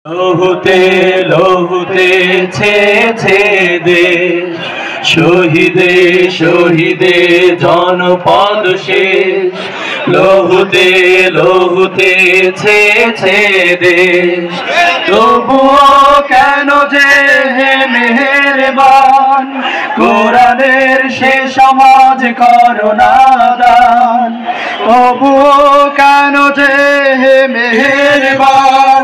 লহুতে লহুতে ছেছে দেশ, শহীদে শহীদে জনপদ শেষ। লহুতে লহুতে ছেছে দেশ, তবুও কেন যে হে মেহেরবান, কোরআনের সে সমাজ করো না দান। তবুও কেন যে হে মেহেরবান,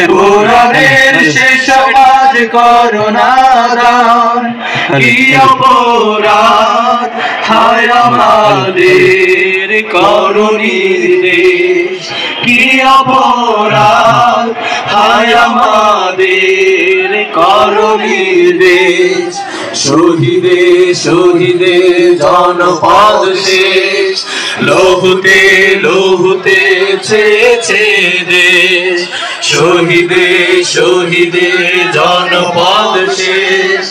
কোরআনের সে সমাজ করো না দান। কি অপরাধ হায় আমাদের করুণীর দেশ, কি অপরাধ হায় আমাদের করুণীর দেশ। শহীদে শহীদে জনপদ শেষ, লহুতে লহুতে ছেছে দেশ। শহীদে শহীদে জনপদ শেষ,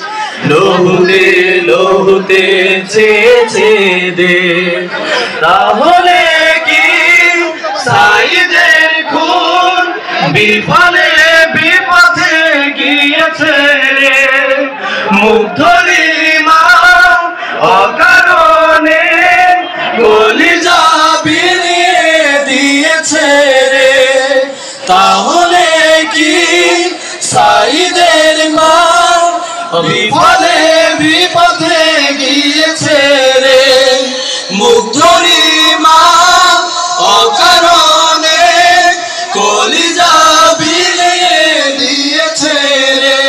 লহুতে লহুতে ছেছে দেশ। তাহলে কি সাইদের খুন বিফলে বিপথে গিয়েছে রে? মুগ্ধরি মা অকারণে কলিজা বিলিয়ে দিয়েছে রে। তাহলে কি সাইদের মা বিফলে বিপথে গিয়েছে রে? মুগ্ধরি মা অকারণে কলিজা বিলিয়ে দিয়েছে রে।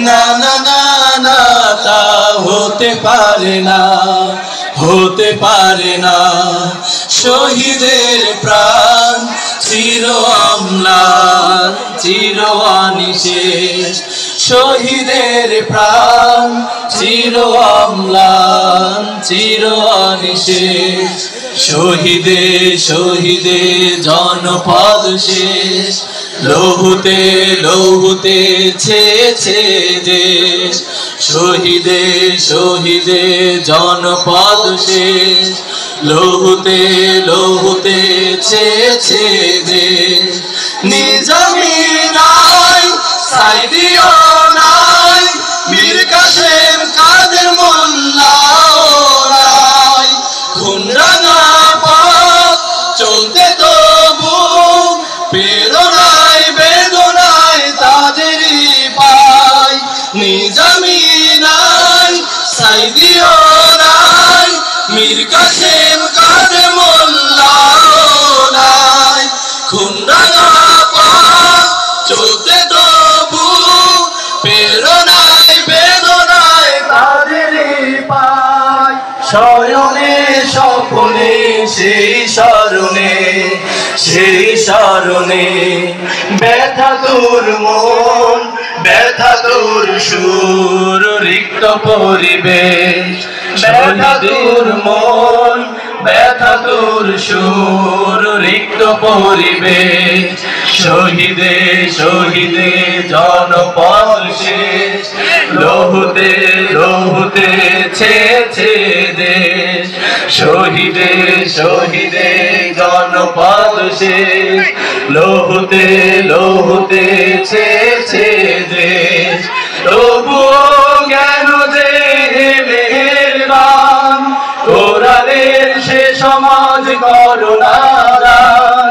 না না না না, তা হতে পারে না, হতে পারে না। শহীদের প্রাণ চির অম্লান চির অনিশেষ, শহীদের প্রাণ চির অম্লান চির অনিশেষ। শহীদে শহীদে জনপদ শেষ, লহুতে লহুতে ছেছে দেশ। শহীদে শহীদে জনপদ শেষ, লহুতে লহুতে ছেছে দেশ। নিজামী নাই, সাইদিও নাই, মীর কাসেম কাদের মোল্লাও নাই। খুনরাঙা পথ চলতে তবু প্রেরণায় বেদনায় তাদেরই পাই। নিজামী নাই, সাইদিও নাই, মীর কাসেম কাদের মোল্লাও নাই। খুনরাঙা পথ চলতে তবু প্রেরণায় বেদনায় তাদেরই পাই। শয়নে স্বপ্নে সেই স্মরণে সেই স্মরণে ব্যথা তোর মন ব্যথা তোর সুর, রিক্ত পরিবেশ। ব্যথা তোর মন ব্যথা তোর সুর, রিক্ত পরিবেশ। শহীদে শহীদে জনপদ শেষ, লহুতে লহুতে ছেছে দেশ। শহীদে শহীদে জনপদ শেষ, লহুতে লহুতে ছেছে দেশ। তবুও কেন যে মেহেরবান, কোরআনের সে সমাজ করো না দান।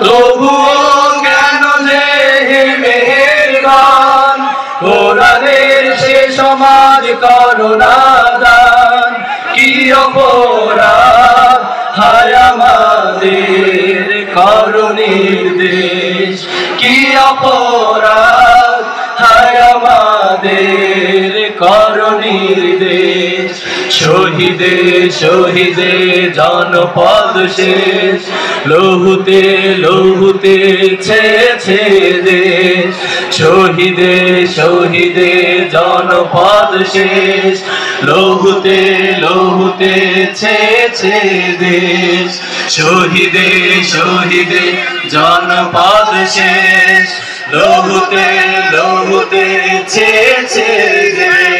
তবুও কেন যে মেহেরবান, কোরআনের সে সমাজ করো না দান। কি অপরাধ হায় আমাদের করুণীর দেশ, কি অপরাধ হায় আমাদের করুণীর দেশ। শহীদে শহীদে জনপদ শেষ, লহুতে লহুতে ছেছে দেশ। শহীদে শহীদে জনপদ শেষ, লহুতে লহুতে ছেছে দেশ। শহীদে শহীদে জনপদ শেষ, লহুতে লহুতে ছেছে দেশ।